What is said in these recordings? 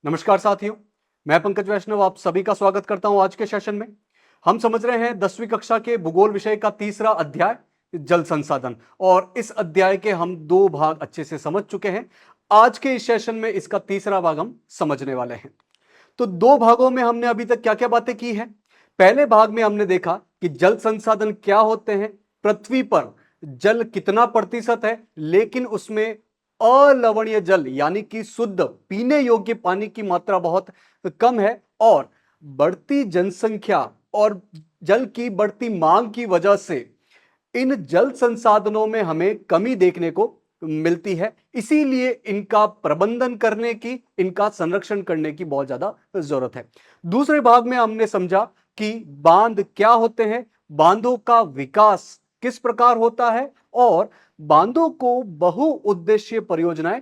नमस्कार साथियों, मैं पंकज वैष्णव आप सभी का स्वागत करता हूं। आज के सेशन में हम समझ रहे हैं 10वीं कक्षा के भूगोल विषय का तीसरा अध्याय जल संसाधन। और इस अध्याय के हम दो भाग अच्छे से समझ चुके हैं। आज के इस सेशन में इसका तीसरा भाग हम समझने वाले हैं। तो दो भागों में हमने अभी तक क्या क्या बातें की है। पहले भाग में हमने देखा कि जल संसाधन क्या होते हैं, पृथ्वी पर जल कितना प्रतिशत है, लेकिन उसमें अलवणीय जल यानी कि शुद्ध पीने योग्य पानी की मात्रा बहुत कम है। और बढ़ती जनसंख्या और जल की बढ़ती मांग की वजह से इन जल संसाधनों में हमें कमी देखने को मिलती है। इसीलिए इनका प्रबंधन करने की, इनका संरक्षण करने की बहुत ज्यादा जरूरत है। दूसरे भाग में हमने समझा कि बांध क्या होते हैं, बांधों का विकास किस प्रकार होता है और बांधों को बहुउद्देशीय परियोजनाएं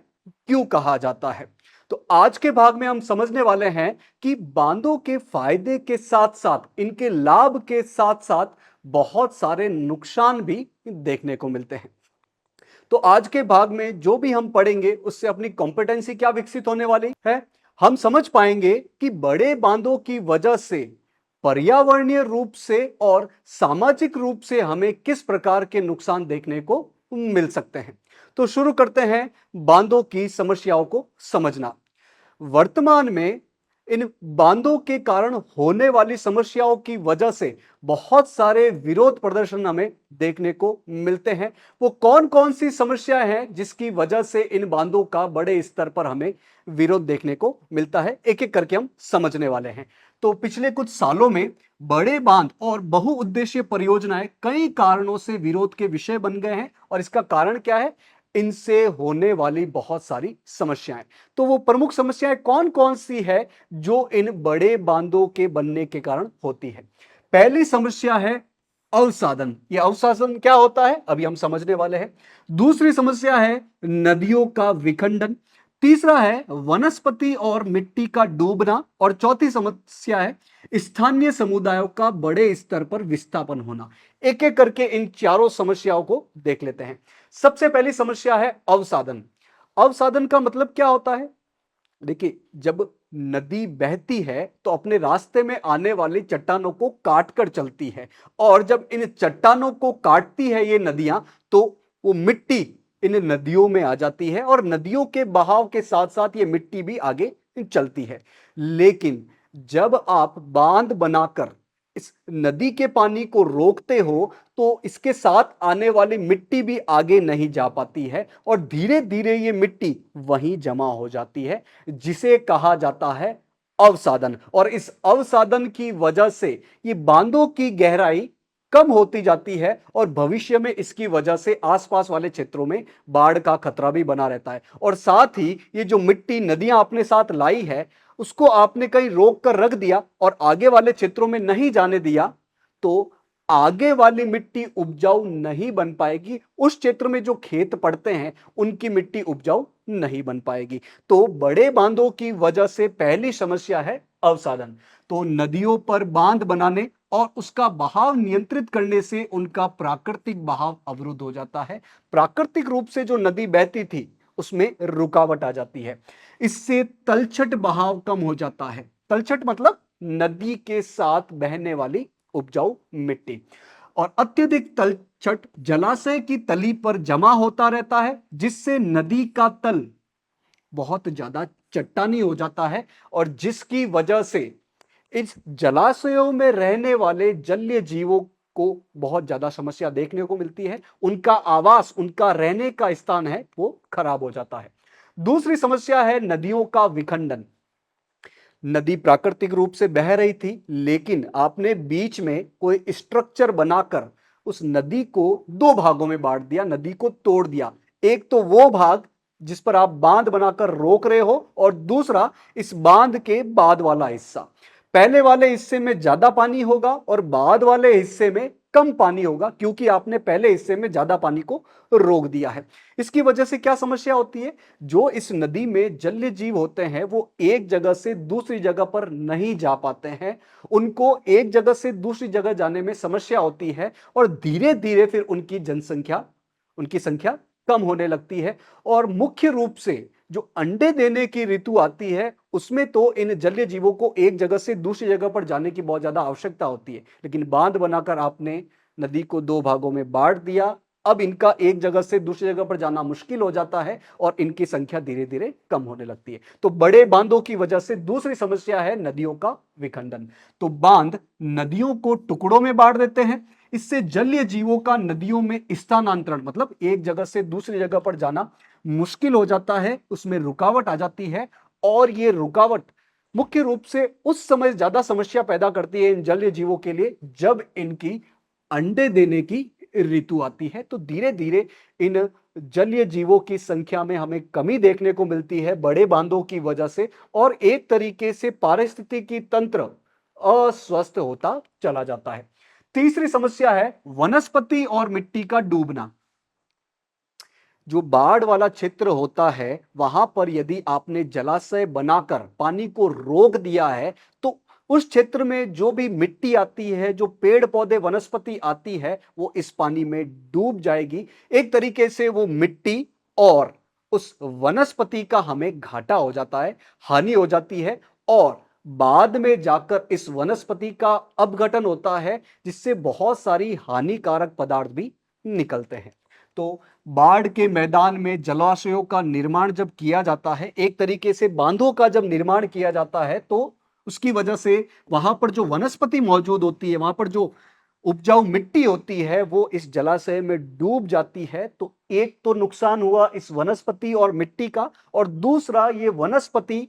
क्यों कहा जाता है। तो आज के भाग में हम समझने वाले हैं कि बांधों के फायदे के साथ साथ, इनके लाभ के साथ साथ बहुत सारे नुकसान भी देखने को मिलते हैं। तो आज के भाग में जो भी हम पढ़ेंगे उससे अपनी कॉम्पिटेंसी क्या विकसित होने वाली है। हम समझ पाएंगे कि बड़े बांधों की वजह से पर्यावरणीय रूप से और सामाजिक रूप से हमें किस प्रकार के नुकसान देखने को मिल सकते हैं। तो शुरू करते हैं बांधों की समस्याओं को समझना। वर्तमान में इन बांधों के कारण होने वाली समस्याओं की वजह से बहुत सारे विरोध प्रदर्शन हमें देखने को मिलते हैं। वो कौन कौन सी समस्याएं हैं जिसकी वजह से इन बांधों का बड़े स्तर पर हमें विरोध देखने को मिलता है, एक एक करके हम समझने वाले हैं। तो पिछले कुछ सालों में बड़े बांध और बहुउद्देशीय परियोजनाएं कई कारणों से विरोध के विषय बन गए हैं। और इसका कारण क्या है? इनसे होने वाली बहुत सारी समस्याएं। तो वो प्रमुख समस्याएं कौन कौन सी है जो इन बड़े बांधों के बनने के कारण होती है। पहली समस्या है अवसादन। ये अवसादन क्या होता है अभी हम समझने वाले हैं। दूसरी समस्या है नदियों का विखंडन। तीसरा है वनस्पति और मिट्टी का डूबना। और चौथी समस्या है स्थानीय समुदायों का बड़े स्तर पर विस्थापन होना। एक एक करके इन चारों समस्याओं को देख लेते हैं। सबसे पहली समस्या है अवसादन। अवसादन का मतलब क्या होता है? देखिए, जब नदी बहती है तो अपने रास्ते में आने वाली चट्टानों को काट कर चलती है। और जब इन चट्टानों को काटती है ये नदियां, तो वो मिट्टी इन नदियों में आ जाती है और नदियों के बहाव के साथ साथ ये मिट्टी भी आगे चलती है। लेकिन जब आप बांध बनाकर इस नदी के पानी को रोकते हो तो इसके साथ आने वाली मिट्टी भी आगे नहीं जा पाती है और धीरे धीरे ये मिट्टी वहीं जमा हो जाती है, जिसे कहा जाता है अवसादन। और इस अवसादन की वजह से ये बांधों की गहराई कम होती जाती है और भविष्य में इसकी वजह से आसपास वाले क्षेत्रों में बाढ़ का खतरा भी बना रहता है। और साथ ही ये जो मिट्टी नदियां अपने साथ लाई है उसको आपने कहीं रोक कर रख दिया और आगे वाले क्षेत्रों में नहीं जाने दिया, तो आगे वाली मिट्टी उपजाऊ नहीं बन पाएगी। उस क्षेत्र में जो खेत पड़ते हैं उनकी मिट्टी उपजाऊ नहीं बन पाएगी। तो बड़े बांधों की वजह से पहली समस्या है अवसादन। तो नदियों पर बांध बनाने और उसका बहाव नियंत्रित करने से उनका प्राकृतिक बहाव अवरुद्ध हो जाता है। प्राकृतिक रूप से जो नदी बहती थी उसमें रुकावट आ जाती है। इससे तलछट बहाव कम हो जाता है। तलछट मतलब नदी के साथ बहने वाली उपजाऊ मिट्टी। और अत्यधिक तलछट जलाशय की तली पर जमा होता रहता है, जिससे नदी का तल बहुत ज्यादा चट्टानी हो जाता है और जिसकी वजह से इस जलाशयों में रहने वाले जलीय जीवों को बहुत ज्यादा समस्या देखने को मिलती है। उनका आवास, उनका रहने का स्थान है वो खराब हो जाता है। दूसरी समस्या है नदियों का विखंडन। नदी प्राकृतिक रूप से बह रही थी, लेकिन आपने बीच में कोई स्ट्रक्चर बनाकर उस नदी को दो भागों में बांट दिया, नदी को तोड़ दिया। एक तो वो भाग जिस पर आप बांध बनाकर रोक रहे हो और दूसरा इस बांध के बाद वाला हिस्सा। पहले वाले हिस्से में ज्यादा पानी होगा और बाद वाले हिस्से में कम पानी होगा, क्योंकि आपने पहले हिस्से में ज्यादा पानी को रोक दिया है। इसकी वजह से क्या समस्या होती है? जो इस नदी में जलीय जीव होते हैं वो एक जगह से दूसरी जगह पर नहीं जा पाते हैं। उनको एक जगह से दूसरी जगह जाने में समस्या होती है और धीरे धीरे फिर उनकी संख्या कम होने लगती है। और मुख्य रूप से जो अंडे देने की ऋतु आती है उसमें तो इन जलीय जीवों को एक जगह से दूसरी जगह पर जाने की बहुत ज्यादा आवश्यकता होती है, लेकिन बांध बनाकर आपने नदी को दो भागों में बांट दिया। अब इनका एक जगह से दूसरी जगह पर जाना मुश्किल हो जाता है और इनकी संख्या धीरे धीरे कम होने लगती है। तो बड़े बांधों की वजह से दूसरी समस्या है नदियों का विखंडन। तो बांध नदियों को टुकड़ों में बांट देते हैं, इससे जलीय जीवों का नदियों में स्थानांतरण मतलब एक जगह से दूसरी जगह पर जाना मुश्किल हो जाता है, उसमें रुकावट आ जाती है। और ये रुकावट मुख्य रूप से उस समय ज्यादा समस्या पैदा करती है इन जलीय जीवों के लिए जब इनकी अंडे देने की ऋतु आती है। तो धीरे धीरे इन जलीय जीवों की संख्या में हमें कमी देखने को मिलती है बड़े बांधों की वजह से, और एक तरीके से पारिस्थितिकी तंत्र अस्वस्थ होता चला जाता है। तीसरी समस्या है वनस्पति और मिट्टी का डूबना। जो बाढ़ वाला क्षेत्र होता है वहां पर यदि आपने जलाशय बनाकर पानी को रोक दिया है तो उस क्षेत्र में जो भी मिट्टी आती है, जो पेड़ पौधे वनस्पति आती है, वो इस पानी में डूब जाएगी। एक तरीके से वो मिट्टी और उस वनस्पति का हमें घाटा हो जाता है, हानि हो जाती है, और बाद में जाकर इस वनस्पति का अपघटन होता है जिससे बहुत सारी हानिकारक पदार्थ भी निकलते हैं। तो बाढ़ के मैदान में जलाशयों का निर्माण जब किया जाता है, एक तरीके से बांधों का जब निर्माण किया जाता है, तो उसकी वजह से वहां पर जो वनस्पति मौजूद होती है, वहां पर जो उपजाऊ मिट्टी होती है, वो इस जलाशय में डूब जाती है। तो एक तो नुकसान हुआ इस वनस्पति और मिट्टी का, और दूसरा ये वनस्पति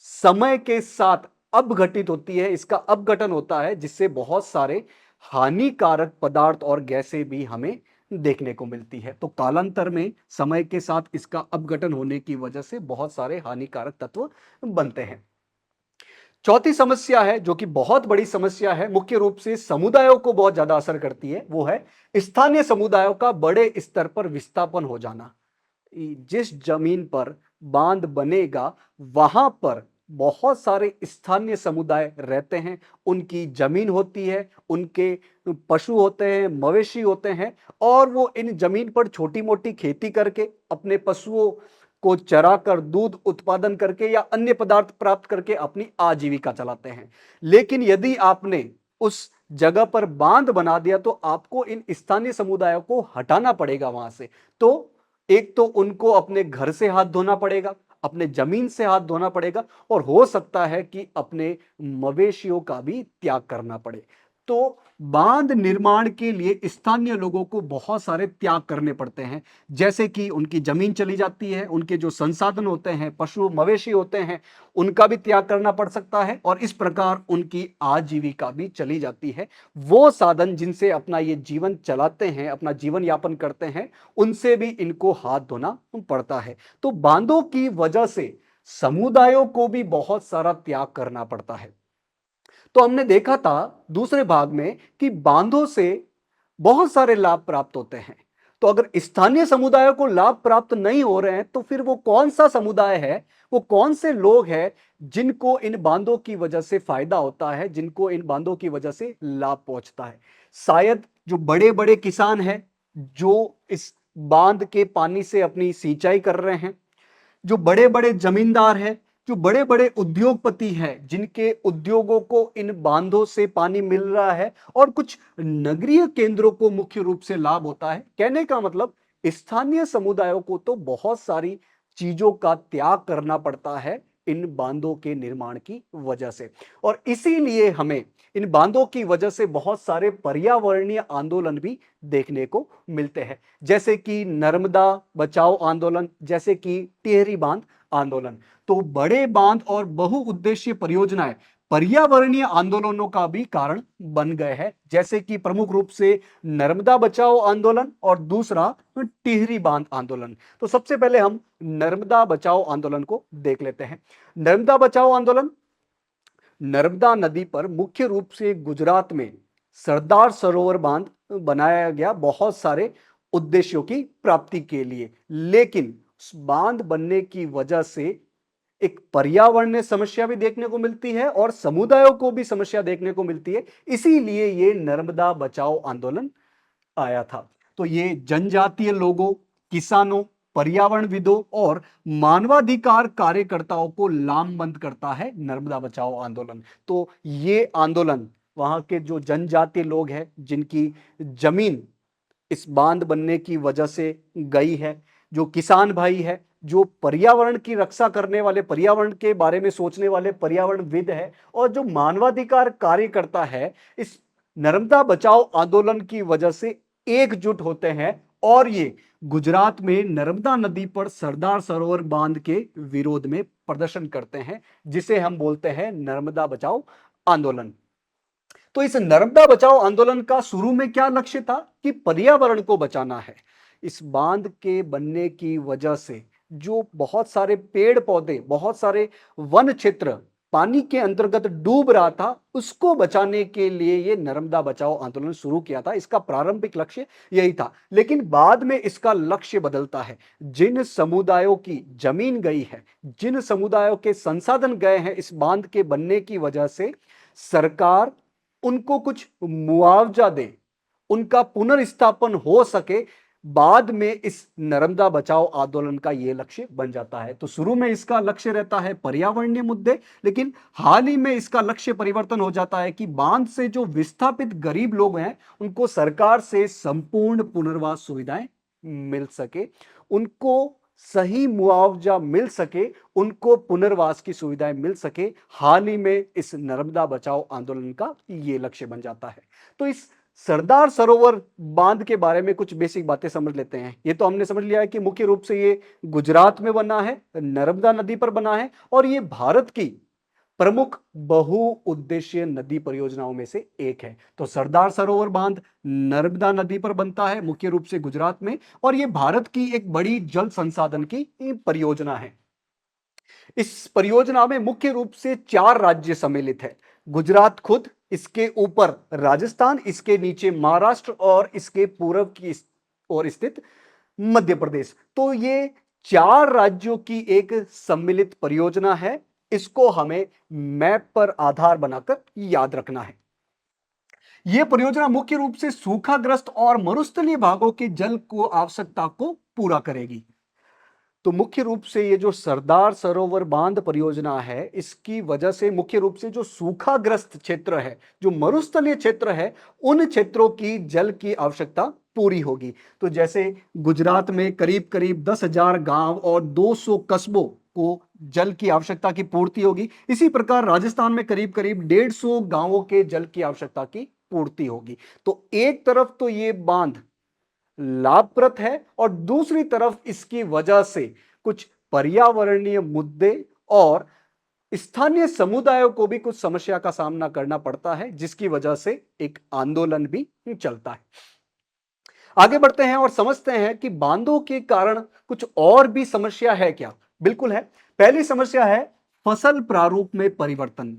समय के साथ अपघटित होती है, इसका अपघटन होता है जिससे बहुत सारे हानिकारक पदार्थ और गैसें भी हमें देखने को मिलती है। तो कालांतर में समय के साथ इसका अपघटन होने की वजह से बहुत सारे हानिकारक तत्व बनते हैं। चौथी समस्या है जो कि बहुत बड़ी समस्या है, मुख्य रूप से समुदायों को बहुत ज्यादा असर करती है, वो है स्थानीय समुदायों का बड़े स्तर पर विस्थापन हो जाना। जिस जमीन पर बांध बनेगा वहां पर बहुत सारे स्थानीय समुदाय रहते हैं, उनकी जमीन होती है, उनके पशु होते हैं, मवेशी होते हैं, और वो इन जमीन पर छोटी मोटी खेती करके अपने पशुओं को चराकर दूध उत्पादन करके या अन्य पदार्थ प्राप्त करके अपनी आजीविका चलाते हैं। लेकिन यदि आपने उस जगह पर बांध बना दिया तो आपको इन स्थानीय समुदायों को हटाना पड़ेगा वहां से। तो एक तो उनको अपने घर से हाथ धोना पड़ेगा, अपने जमीन से हाथ धोना पड़ेगा, और हो सकता है कि अपने मवेशियों का भी त्याग करना पड़े। तो बांध निर्माण के लिए स्थानीय लोगों को बहुत सारे त्याग करने पड़ते हैं, जैसे कि उनकी जमीन चली जाती है, उनके जो संसाधन होते हैं, पशु मवेशी होते हैं, उनका भी त्याग करना पड़ सकता है, और इस प्रकार उनकी आजीविका भी चली जाती है। वो साधन जिनसे अपना ये जीवन चलाते हैं, अपना जीवन यापन करते हैं, उनसे भी इनको हाथ धोना पड़ता है। तो बांधों की वजह से समुदायों को भी बहुत सारा त्याग करना पड़ता है। तो हमने देखा था दूसरे भाग में कि बांधों से बहुत सारे लाभ प्राप्त होते हैं। तो अगर स्थानीय समुदायों को लाभ प्राप्त नहीं हो रहे हैं तो फिर वो कौन सा समुदाय है, वो कौन से लोग हैं जिनको इन बांधों की वजह से फायदा होता है, जिनको इन बांधों की वजह से लाभ पहुंचता है? शायद जो बड़े बड़े किसान हैं जो इस बांध के पानी से अपनी सिंचाई कर रहे हैं, जो बड़े बड़े जमींदार हैं, जो बड़े बड़े उद्योगपति हैं जिनके उद्योगों को इन बांधों से पानी मिल रहा है, और कुछ नगरीय केंद्रों को मुख्य रूप से लाभ होता है। कहने का मतलब स्थानीय समुदायों को तो बहुत सारी चीजों का त्याग करना पड़ता है इन बांधों के निर्माण की वजह से, और इसीलिए हमें इन बांधों की वजह से बहुत सारे पर्यावरणीय आंदोलन भी देखने को मिलते हैं, जैसे कि नर्मदा बचाओ आंदोलन, जैसे कि टिहरी बांध आंदोलन। तो बड़े बांध और बहुउद्देशीय परियोजनाएं पर्यावरणीय आंदोलनों का भी कारण बन गए हैं, जैसे कि प्रमुख रूप से नर्मदा बचाओ आंदोलन और दूसरा टिहरी बांध आंदोलन। तो सबसे पहले हम नर्मदा बचाओ आंदोलन को देख लेते हैं। नर्मदा बचाओ आंदोलन नर्मदा नदी पर मुख्य रूप से गुजरात में सरदार सरोवर बांध बनाया गया बहुत सारे उद्देश्यों की प्राप्ति के लिए, लेकिन उस बांध बनने की वजह से एक पर्यावरणीय समस्या भी देखने को मिलती है और समुदायों को भी समस्या देखने को मिलती है। इसीलिए ये नर्मदा बचाओ आंदोलन आया था। तो ये जनजातीय लोगों, किसानों पर्यावरणविदों और मानवाधिकार कार्यकर्ताओं को लामबंद करता है नर्मदा बचाओ आंदोलन। तो ये आंदोलन वहां के जो जनजातीय लोग हैं, जिनकी जमीन इस बांध बनने की वजह से गई है, जो किसान भाई है, जो पर्यावरण की रक्षा करने वाले, पर्यावरण के बारे में सोचने वाले पर्यावरणविद है, और जो मानवाधिकार कार्यकर्ता है, इस नर्मदा बचाओ आंदोलन की वजह से एकजुट होते हैं और ये गुजरात में नर्मदा नदी पर सरदार सरोवर बांध के विरोध में प्रदर्शन करते हैं, जिसे हम बोलते हैं नर्मदा बचाओ आंदोलन। तो इस नर्मदा बचाओ आंदोलन का शुरू में क्या लक्ष्य था कि पर्यावरण को बचाना है। इस बांध के बनने की वजह से जो बहुत सारे पेड़ पौधे, बहुत सारे वन क्षेत्र पानी के अंतर्गत डूब रहा था, उसको बचाने के लिए ये नर्मदा बचाओ आंदोलन शुरू किया था। इसका प्रारंभिक लक्ष्य यही था, लेकिन बाद में इसका लक्ष्य बदलता है। जिन समुदायों की जमीन गई है, जिन समुदायों के संसाधन गए हैं इस बांध के बनने की वजह से, सरकार उनको कुछ मुआवजा दे, उनका पुनर्स्थापन हो सके। बाद में इस नर्मदा बचाओ आंदोलन का यह लक्ष्य बन जाता है। तो शुरू में इसका लक्ष्य रहता है पर्यावरणीय मुद्दे, लेकिन हाल ही में इसका लक्ष्य परिवर्तन हो जाता है कि बांध से जो विस्थापित गरीब लोग हैं उनको सरकार से संपूर्ण पुनर्वास सुविधाएं मिल सके, उनको सही मुआवजा मिल सके, उनको पुनर्वास की सुविधाएं मिल सके। हाल ही में इस नर्मदा बचाओ आंदोलन का ये लक्ष्य बन जाता है। तो इस सरदार सरोवर बांध के बारे में कुछ बेसिक बातें समझ लेते हैं। ये तो हमने समझ लिया है कि मुख्य रूप से ये गुजरात में बना है, नर्मदा नदी पर बना है, और ये भारत की प्रमुख बहुउद्देशीय नदी परियोजनाओं में से एक है। तो सरदार सरोवर बांध नर्मदा नदी पर बनता है, मुख्य रूप से गुजरात में, और यह भारत की एक बड़ी जल संसाधन की परियोजना है। इस परियोजना में मुख्य रूप से 4 राज्य सम्मिलित है। गुजरात खुद, इसके ऊपर राजस्थान, इसके नीचे महाराष्ट्र और इसके पूर्व की ओर स्थित मध्य प्रदेश। तो ये 4 राज्यों की एक सम्मिलित परियोजना है। इसको हमें मैप पर आधार बनाकर याद रखना है। यह परियोजना मुख्य रूप से सूखाग्रस्त और मरुस्थलीय भागों के जल को आवश्यकता को पूरा करेगी। तो मुख्य रूप से ये जो सरदार सरोवर बांध परियोजना है, इसकी वजह से मुख्य रूप से जो सूखाग्रस्त क्षेत्र है, जो मरुस्थलीय क्षेत्र है, उन क्षेत्रों की जल की आवश्यकता पूरी होगी। तो जैसे गुजरात में करीब करीब 10,000 गांव और 200 कस्बों को जल की आवश्यकता की पूर्ति होगी, इसी प्रकार राजस्थान में करीब करीब 150 गांवों के जल की आवश्यकता की पूर्ति होगी। तो एक तरफ तो ये बांध लाभप्रद है और दूसरी तरफ इसकी वजह से कुछ पर्यावरणीय मुद्दे और स्थानीय समुदायों को भी कुछ समस्या का सामना करना पड़ता है, जिसकी वजह से एक आंदोलन भी चलता है। आगे बढ़ते हैं और समझते हैं कि बांधों के कारण कुछ और भी समस्या है क्या। बिल्कुल है। पहली समस्या है फसल प्रारूप में परिवर्तन।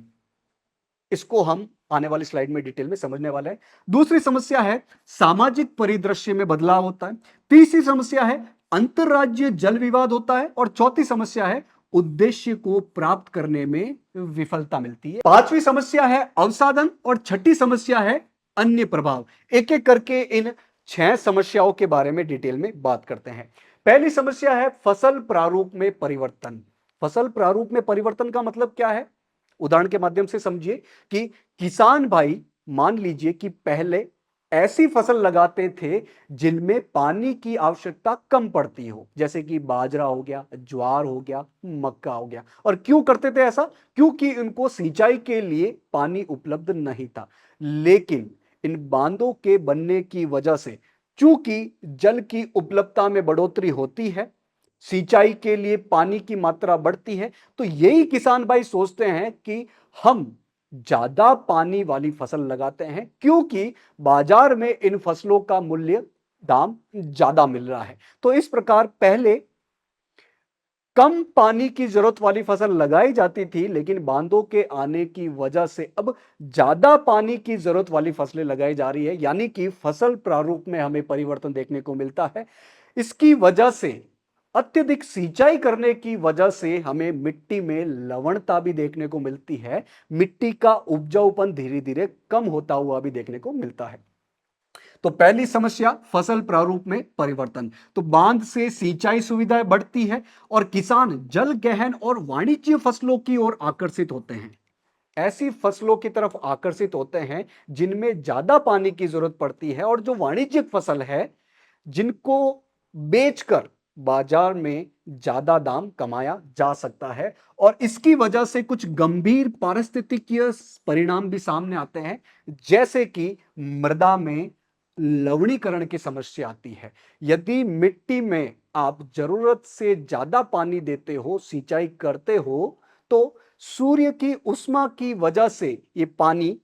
इसको हम आने वाली स्लाइड में डिटेल में समझने वाले हैं। दूसरी समस्या है सामाजिक परिदृश्य में बदलाव होता है। तीसरी समस्या है अंतरराज्यीय जल विवाद होता है, और चौथी समस्या है उद्देश्य को प्राप्त करने में विफलता मिलती है। पांचवी समस्या है अवसाधन, और छठी समस्या है अन्य प्रभाव। एक एक करके इन 6 समस्याओं के बारे में डिटेल में बात करते हैं। पहली समस्या है फसल प्रारूप में परिवर्तन। फसल प्रारूप में परिवर्तन का मतलब क्या है? उदाहरण के माध्यम से समझिए कि किसान भाई मान लीजिए कि पहले ऐसी फसल लगाते थे जिनमें पानी की आवश्यकता कम पड़ती हो, जैसे कि बाजरा हो गया, ज्वार हो गया, मक्का हो गया। और क्यों करते थे ऐसा? क्योंकि उनको सिंचाई के लिए पानी उपलब्ध नहीं था। लेकिन इन बांधों के बनने की वजह से चूंकि जल की उपलब्धता में बढ़ोतरी होती है, सिंचाई के लिए पानी की मात्रा बढ़ती है, तो यही किसान भाई सोचते हैं कि हम ज्यादा पानी वाली फसल लगाते हैं, क्योंकि बाजार में इन फसलों का मूल्य, दाम ज्यादा मिल रहा है। तो इस प्रकार पहले कम पानी की जरूरत वाली फसल लगाई जाती थी, लेकिन बांधों के आने की वजह से अब ज्यादा पानी की जरूरत वाली फसलें लगाई जा रही है, यानी कि फसल प्रारूप में हमें परिवर्तन देखने को मिलता है। इसकी वजह से अत्यधिक सिंचाई करने की वजह से हमें मिट्टी में लवणता भी देखने को मिलती है। मिट्टी का उपजाऊपन धीरे धीरे कम होता हुआ भी देखने को मिलता है। तो पहली समस्या, फसल प्रारूप में परिवर्तन। तो बांध से सिंचाई सुविधाएं बढ़ती है और किसान जल गहन और वाणिज्य फसलों की ओर आकर्षित होते हैं। ऐसी फसलों की तरफ आकर्षित होते हैं जिनमें ज्यादा पानी की जरूरत पड़ती है और जो वाणिज्यिक फसल है जिनको बेचकर बाजार में ज्यादा दाम कमाया जा सकता है। और इसकी वजह से कुछ गंभीर पारिस्थितिकीय परिणाम भी सामने आते हैं, जैसे कि मृदा में लवणीकरण की समस्या आती है। यदि मिट्टी में आप जरूरत से ज्यादा पानी देते हो, सिंचाई करते हो, तो सूर्य की उष्मा की वजह से ये पानी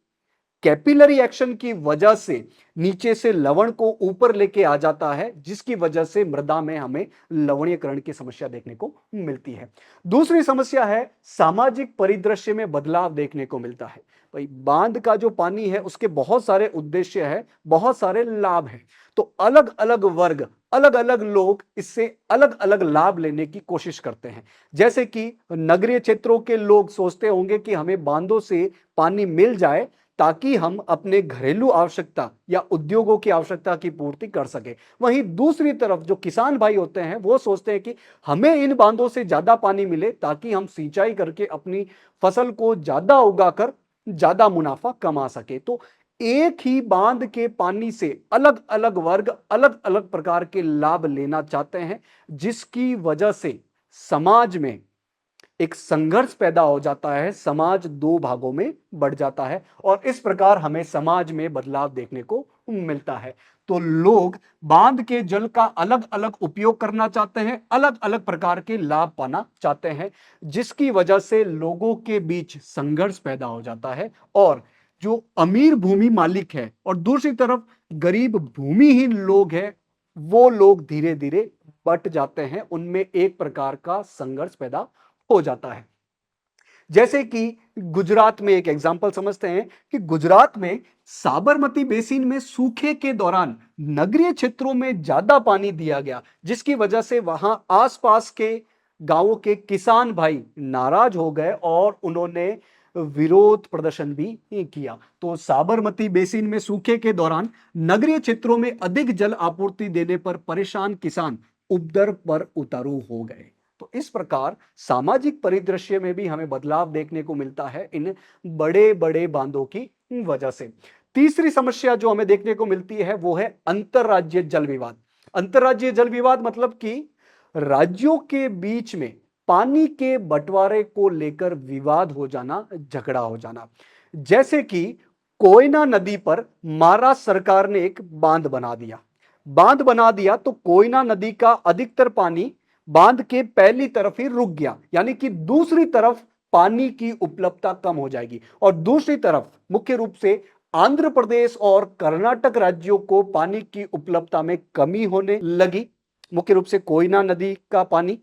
कैपिलरी एक्शन की वजह से नीचे से लवण को ऊपर लेके आ जाता है, जिसकी वजह से मृदा में हमें लवणीकरण की समस्या देखने को मिलती है। दूसरी समस्या है सामाजिक परिदृश्य में बदलाव देखने को मिलता है। भाई बांध का जो पानी है उसके बहुत सारे उद्देश्य है, बहुत सारे लाभ हैं। तो अलग अलग वर्ग, अलग अलग लोग इससे अलग अलग लाभ लेने की कोशिश करते हैं। जैसे कि नगरीय क्षेत्रों के लोग सोचते होंगे कि हमें बांधों से पानी मिल जाए ताकि हम अपने घरेलू आवश्यकता या उद्योगों की आवश्यकता की पूर्ति कर सके। वहीं दूसरी तरफ जो किसान भाई होते हैं वो सोचते हैं कि हमें इन बांधों से ज्यादा पानी मिले ताकि हम सिंचाई करके अपनी फसल को ज्यादा उगाकर ज्यादा मुनाफा कमा सके। तो एक ही बांध के पानी से अलग अलग वर्ग अलग अलग प्रकार के लाभ लेना चाहते हैं, जिसकी वजह से समाज में एक संघर्ष पैदा हो जाता है, समाज दो भागों में बढ़ जाता है और इस प्रकार हमें समाज में बदलाव देखने को मिलता है। तो लोग बांध के जल का अलग अलग उपयोग करना चाहते हैं, अलग अलग प्रकार के लाभ पाना चाहते हैं, जिसकी वजह से लोगों के बीच संघर्ष पैदा हो जाता है। और जो अमीर भूमि मालिक है और दूसरी तरफ गरीब भूमिहीन लोग हैं, वो लोग धीरे धीरे बट जाते हैं, उनमें एक प्रकार का संघर्ष पैदा हो जाता है। जैसे कि गुजरात में एक एग्जांपल समझते हैं कि गुजरात में साबरमती बेसिन में सूखे के दौरान नगरीय क्षेत्रों में ज्यादा पानी दिया गया, जिसकी वजह से वहां आसपास के गांवों के किसान भाई नाराज हो गए और उन्होंने विरोध प्रदर्शन भी किया। तो साबरमती बेसिन में सूखे के दौरान नगरीय क्षेत्रों में अधिक जल आपूर्ति देने पर परेशान किसान उपद्रव पर उतारू हो गए। तो इस प्रकार सामाजिक परिदृश्य में भी हमें बदलाव देखने को मिलता है इन बड़े बड़े बांधों की वजह से। तीसरी समस्या जो हमें देखने को मिलती है वो है अंतरराज्यीय जल विवाद। अंतरराज्यीय जल विवाद मतलब कि राज्यों के बीच में पानी के बंटवारे को लेकर विवाद हो जाना, झगड़ा हो जाना। जैसे कि कोयना नदी पर महाराष्ट्र सरकार ने एक बांध बना दिया तो कोयना नदी का अधिकतर पानी बांध के पहली तरफ ही रुक गया, यानी कि दूसरी तरफ पानी की उपलब्धता कम हो जाएगी। और दूसरी तरफ मुख्य रूप से आंध्र प्रदेश और कर्नाटक राज्यों को पानी की उपलब्धता में कमी होने लगी, मुख्य रूप से कोयना नदी का पानी।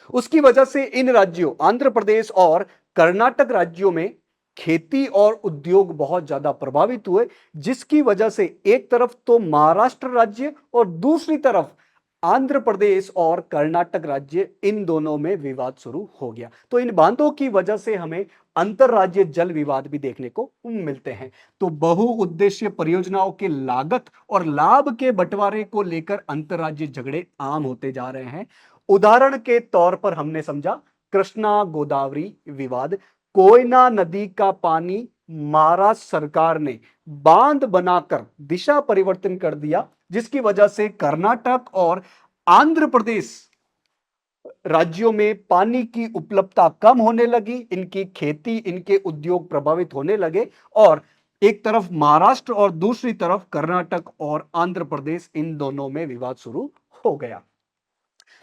उसकी वजह से इन राज्यों आंध्र प्रदेश और कर्नाटक राज्यों में खेती और उद्योग बहुत ज्यादा प्रभावित हुए, जिसकी वजह से एक तरफ तो महाराष्ट्र राज्य और दूसरी तरफ आंध्र प्रदेश और कर्नाटक राज्य, इन दोनों में विवाद शुरू हो गया। तो इन बांधों की वजह से हमें अंतरराज्यीय जल विवाद भी देखने को मिलते हैं। तो बहुउद्देशीय परियोजनाओं के लागत और लाभ के बंटवारे को लेकर अंतरराज्यीय झगड़े आम होते जा रहे हैं। उदाहरण के तौर पर हमने समझा कृष्णा गोदावरी विवाद। कोयना नदी का पानी महाराष्ट्र सरकार ने बांध बनाकर दिशा परिवर्तन कर दिया, जिसकी वजह से कर्नाटक और आंध्र प्रदेश राज्यों में पानी की उपलब्धता कम होने लगी, इनकी खेती, इनके उद्योग प्रभावित होने लगे और एक तरफ महाराष्ट्र और दूसरी तरफ कर्नाटक और आंध्र प्रदेश, इन दोनों में विवाद शुरू हो गया।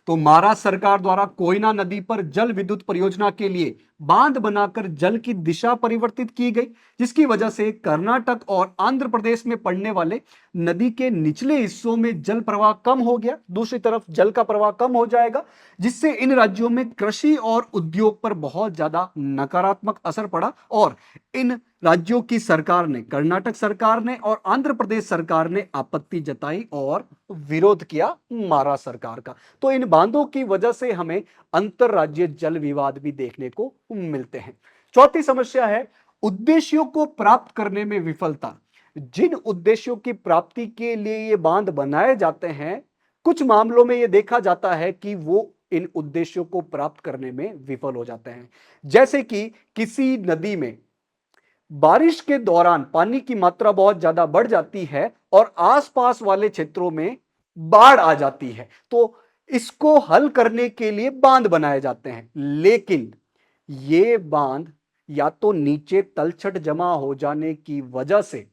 तो महाराष्ट्र सरकार द्वारा कोयना नदी पर जल विद्युत परियोजना के लिए बांध बनाकर जल की दिशा परिवर्तित की गई, जिसकी वजह से कर्नाटक और आंध्र प्रदेश में पड़ने वाले नदी के निचले हिस्सों में जल प्रवाह कम हो गया। दूसरी तरफ जल का प्रवाह कम हो जाएगा, जिससे इन राज्यों में कृषि और उद्योग पर बहुत ज्यादा नकारात्मक असर पड़ा और इन राज्यों की सरकार ने, कर्नाटक सरकार ने और आंध्र प्रदेश सरकार ने आपत्ति जताई और विरोध किया महाराष्ट्र सरकार का। तो इन बांधों की वजह से हमें अंतरराज्यीय जल विवाद भी देखने को मिलते हैं। चौथी समस्या है उद्देश्यों को प्राप्त करने में विफलता। जिन उद्देश्यों की प्राप्ति के लिए ये बांध बनाए जाते हैं, कुछ मामलों में यह देखा जाता है कि वो इन उद्देश्यों को प्राप्त करने में विफल हो जाते हैं। जैसे कि किसी नदी में बारिश के दौरान पानी की मात्रा बहुत ज्यादा बढ़ जाती है और आसपास वाले क्षेत्रों में बाढ़ आ जाती है, तो इसको हल करने के लिए बांध बनाए जाते हैं। लेकिन ये बांध या तो नीचे तलछट जमा हो जाने की वजह से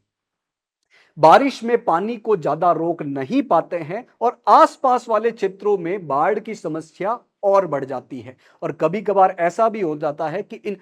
बारिश में पानी को ज्यादा रोक नहीं पाते हैं और आसपास वाले क्षेत्रों में बाढ़ की समस्या और बढ़ जाती है। और कभी कभार ऐसा भी हो जाता है कि इन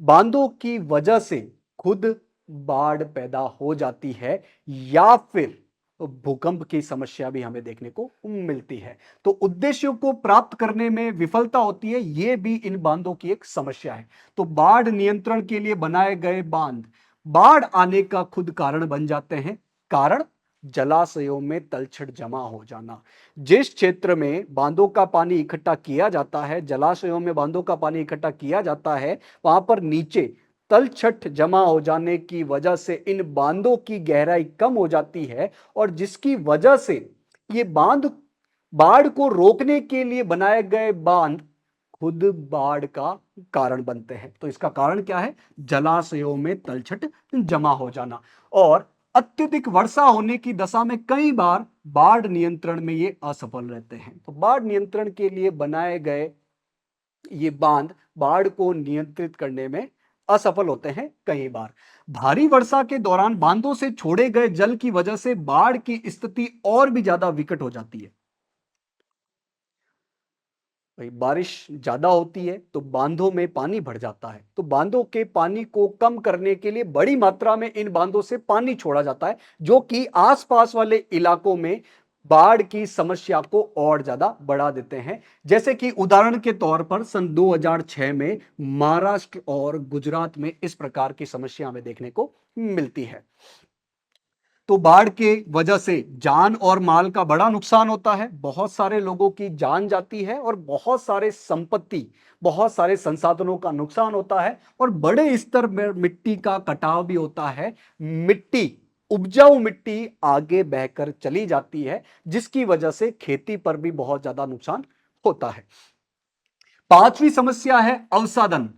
बांधों की वजह से खुद बाढ़ पैदा हो जाती है या फिर भूकंप की समस्या भी हमें देखने को मिलती है। तो उद्देश्यों को प्राप्त करने में विफलता होती है, यह भी इन बांधों की एक समस्या है। तो बाढ़ नियंत्रण के लिए बनाए गए बांध बाढ़ आने का खुद कारण बन जाते हैं। कारण जलाशयों में तलछट जमा हो जाना। जिस क्षेत्र में बांधों का पानी इकट्ठा किया जाता है, जलाशयों में बांधों का पानी इकट्ठा किया जाता है, वहां पर नीचे तलछट जमा हो जाने की वजह से इन बांधों की गहराई कम हो जाती है और जिसकी वजह से ये बांध बाढ़ को रोकने के लिए बनाए गए बांध खुद बाढ़ का कारण बनते हैं। तो इसका कारण क्या है? जलाशयों में तलछट जमा हो जाना। और अत्यधिक वर्षा होने की दशा में कई बार बाढ़ नियंत्रण में ये असफल रहते हैं। तो बाढ़ नियंत्रण के लिए बनाए गए ये बांध बाढ़ को नियंत्रित करने में असफल होते हैं कई बार। भारी वर्षा के दौरान बांधों से छोड़े गए जल की वजह से बाढ़ की स्थिति और भी ज्यादा विकट हो जाती है। भाई बारिश ज्यादा होती है तो बांधों में पानी भर जाता है, तो बांधों के पानी को कम करने के लिए बड़ी मात्रा में इन बांधों से पानी छोड़ा जाता है, जो कि आसपास वाले इलाकों में बाढ़ की समस्या को और ज्यादा बढ़ा देते हैं। जैसे कि उदाहरण के तौर पर सन 2006 में महाराष्ट्र और गुजरात में इस प्रकार की समस्या हमें देखने को मिलती है। तो बाढ़ के वजह से जान और माल का बड़ा नुकसान होता है, बहुत सारे लोगों की जान जाती है और बहुत सारे संपत्ति, बहुत सारे संसाधनों का नुकसान होता है और बड़े स्तर में मिट्टी का कटाव भी होता है। मिट्टी, उपजाऊ मिट्टी आगे बहकर चली जाती है, जिसकी वजह से खेती पर भी बहुत ज्यादा नुकसान होता है। पांचवी समस्या है अवसादन।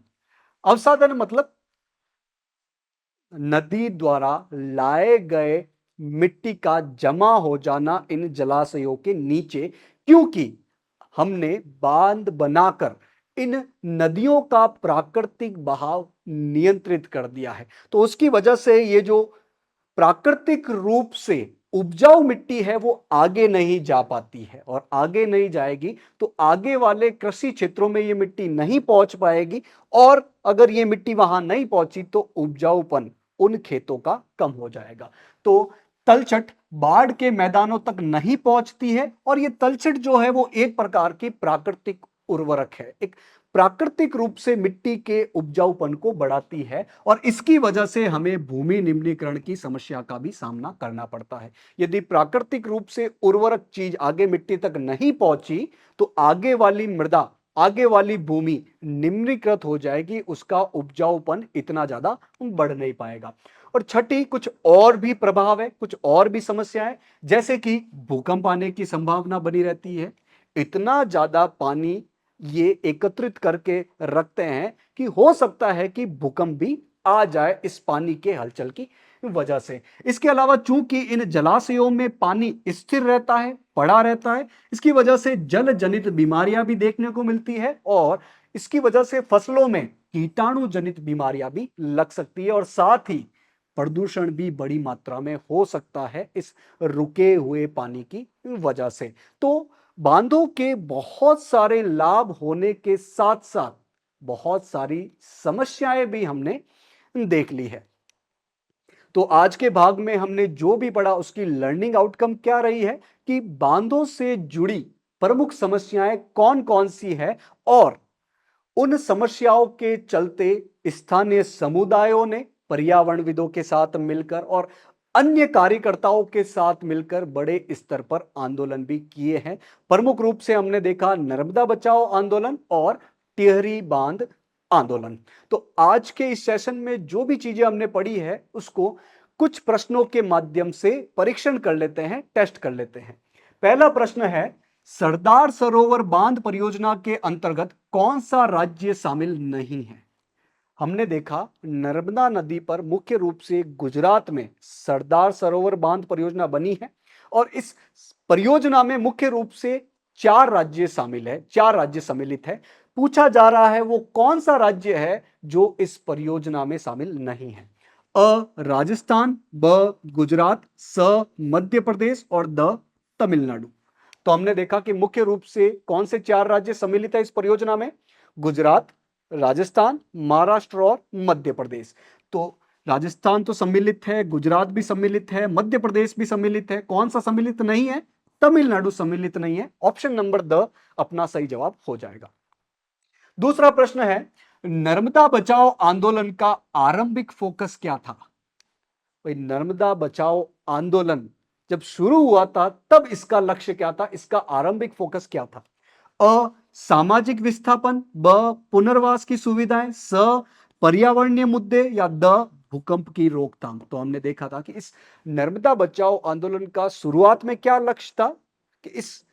अवसादन मतलब नदी द्वारा लाए गए मिट्टी का जमा हो जाना इन जलाशयों के नीचे, क्योंकि हमने बांध बनाकर इन नदियों का प्राकृतिक बहाव नियंत्रित कर दिया है। तो उसकी वजह से ये जो प्राकृतिक रूप से उपजाऊ मिट्टी है वो आगे नहीं जा पाती है, और आगे नहीं जाएगी तो आगे वाले कृषि क्षेत्रों में ये मिट्टी नहीं पहुंच पाएगी, और अगर ये मिट्टी वहां नहीं पहुंची तो उपजाऊपन उन खेतों का कम हो जाएगा। तो तलछट बाढ़ के मैदानों तक नहीं पहुंचती है, और ये तलछट जो है वो एक प्रकार की प्राकृतिक उर्वरक है, एक प्राकृतिक रूप से मिट्टी के उपजाऊपन को बढ़ाती है, और इसकी वजह से हमें भूमि निम्नीकरण की समस्या का भी सामना करना पड़ता है। यदि प्राकृतिक रूप से उर्वरक चीज आगे मिट्टी तक नहीं पहुंची तो आगे वाली मृदा, आगे वाली भूमि निम्नीकृत हो जाएगी, उसका उपजाऊपन इतना ज्यादा बढ़ नहीं पाएगा। और छठी, कुछ और भी प्रभाव है, कुछ और भी समस्याएं, जैसे कि भूकंप आने की संभावना बनी रहती है। इतना ज्यादा पानी ये एकत्रित करके रखते हैं कि हो सकता है कि भूकंप भी आ जाए इस पानी के हलचल की वजह से। इसके अलावा चूंकि इन जलाशयों में पानी स्थिर रहता है, पड़ा रहता है, इसकी वजह से जल जनित बीमारियां भी देखने को मिलती है, और इसकी वजह से फसलों में कीटाणु जनित बीमारियां भी लग सकती है, और साथ ही प्रदूषण भी बड़ी मात्रा में हो सकता है इस रुके हुए पानी की वजह से। तो बांधों के बहुत सारे लाभ होने के साथ साथ बहुत सारी समस्याएं भी हमने देख ली है। तो आज के भाग में हमने जो भी पढ़ा उसकी लर्निंग आउटकम क्या रही है कि बांधों से जुड़ी प्रमुख समस्याएं कौन कौन सी है, और उन समस्याओं के चलते स्थानीय समुदायों ने पर्यावरणविदों के साथ मिलकर और अन्य कार्यकर्ताओं के साथ मिलकर बड़े स्तर पर आंदोलन भी किए हैं। प्रमुख रूप से हमने देखा नर्मदा बचाओ आंदोलन और टिहरी बांध आंदोलन। तो आज के इस सेशन में जो भी चीजें हमने पढ़ी है उसको कुछ प्रश्नों के माध्यम से परीक्षण कर लेते हैं, टेस्ट कर लेते हैं। पहला प्रश्न है, सरदार सरोवर बांध परियोजना के अंतर्गत कौन सा राज्य शामिल नहीं है? हमने देखा नर्मदा नदी पर मुख्य रूप से गुजरात में सरदार सरोवर बांध परियोजना बनी है और इस परियोजना में मुख्य रूप से 4 राज्य शामिल है, 4 राज्य सम्मिलित है। पूछा जा रहा है वो कौन सा राज्य है जो इस परियोजना में शामिल नहीं है? अ राजस्थान, ब गुजरात, स मध्य प्रदेश और द तमिलनाडु। तो हमने देखा कि मुख्य रूप से कौन से 4 राज्य सम्मिलित है इस परियोजना में? गुजरात, राजस्थान, महाराष्ट्र और मध्य प्रदेश। तो राजस्थान तो सम्मिलित है, गुजरात भी सम्मिलित है, मध्य प्रदेश भी सम्मिलित है। कौन सा सम्मिलित नहीं है? तमिलनाडु सम्मिलित नहीं है। ऑप्शन नंबर द अपना सही जवाब हो जाएगा। दूसरा प्रश्न है, नर्मदा बचाओ आंदोलन का आरंभिक फोकस क्या था? भाई, नर्मदा बचाओ आंदोलन जब शुरू हुआ था तब इसका लक्ष्य क्या था? इसका आरंभिक फोकस क्या था? अ सामाजिक विस्थापन, ब पुनर्वास की सुविधाएं, स पर्यावरणीय मुद्दे या द भूकंप की रोकथाम। तो हमने देखा था कि इस नर्मदा बचाओ आंदोलन का शुरुआत में क्या लक्ष्य था कि इस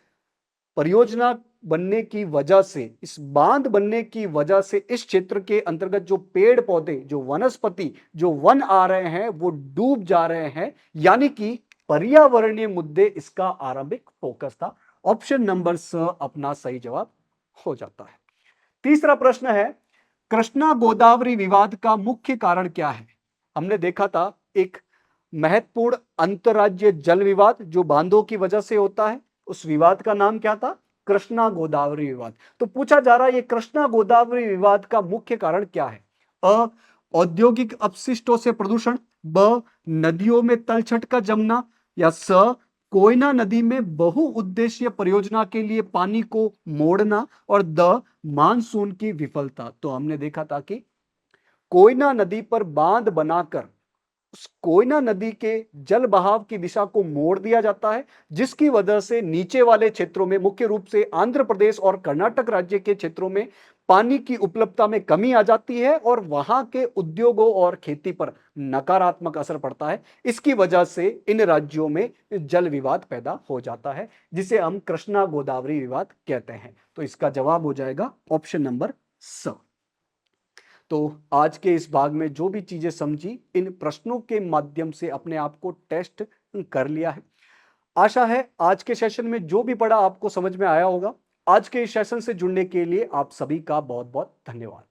परियोजना बनने की वजह से, इस बांध बनने की वजह से इस क्षेत्र के अंतर्गत जो पेड़ पौधे, जो वनस्पति, जो वन आ रहे हैं वो डूब जा रहे हैं, यानी कि पर्यावरणीय मुद्दे इसका आरंभिक फोकस था। ऑप्शन नंबर स अपना सही जवाब हो जाता है। तीसरा प्रश्न है, कृष्णा गोदावरी विवाद का मुख्य कारण क्या है? हमने देखा था एक महत्वपूर्ण अंतरराज्य जल विवाद जो बांधों की वजह से होता है, उस विवाद का नाम क्या था? कृष्णा गोदावरी विवाद। तो पूछा जा रहा है ये कृष्णा गोदावरी विवाद का मुख्य कारण क्या है? अ औद्योगिक अपशिष्टों से प्रदूषण, ब नदियों में तलछट का जमना या स कोयना नदी में बहुउद्देशीय परियोजना के लिए पानी को मोड़ना और द मानसून की विफलता। तो हमने देखा था कि कोयना नदी पर बांध बनाकर उस कोयना नदी के जल बहाव की दिशा को मोड़ दिया जाता है, जिसकी वजह से नीचे वाले क्षेत्रों में, मुख्य रूप से आंध्र प्रदेश और कर्नाटक राज्य के क्षेत्रों में पानी की उपलब्धता में कमी आ जाती है और वहां के उद्योगों और खेती पर नकारात्मक असर पड़ता है। इसकी वजह से इन राज्यों में जल विवाद पैदा हो जाता है, जिसे हम कृष्णा गोदावरी विवाद कहते हैं। तो इसका जवाब हो जाएगा ऑप्शन नंबर स। तो आज के इस भाग में जो भी चीजें समझी, इन प्रश्नों के माध्यम से अपने आप को टेस्ट कर लिया है। आशा है आज के सेशन में जो भी पढ़ा आपको समझ में आया होगा। आज के इस सेशन से जुड़ने के लिए आप सभी का बहुत बहुत धन्यवाद।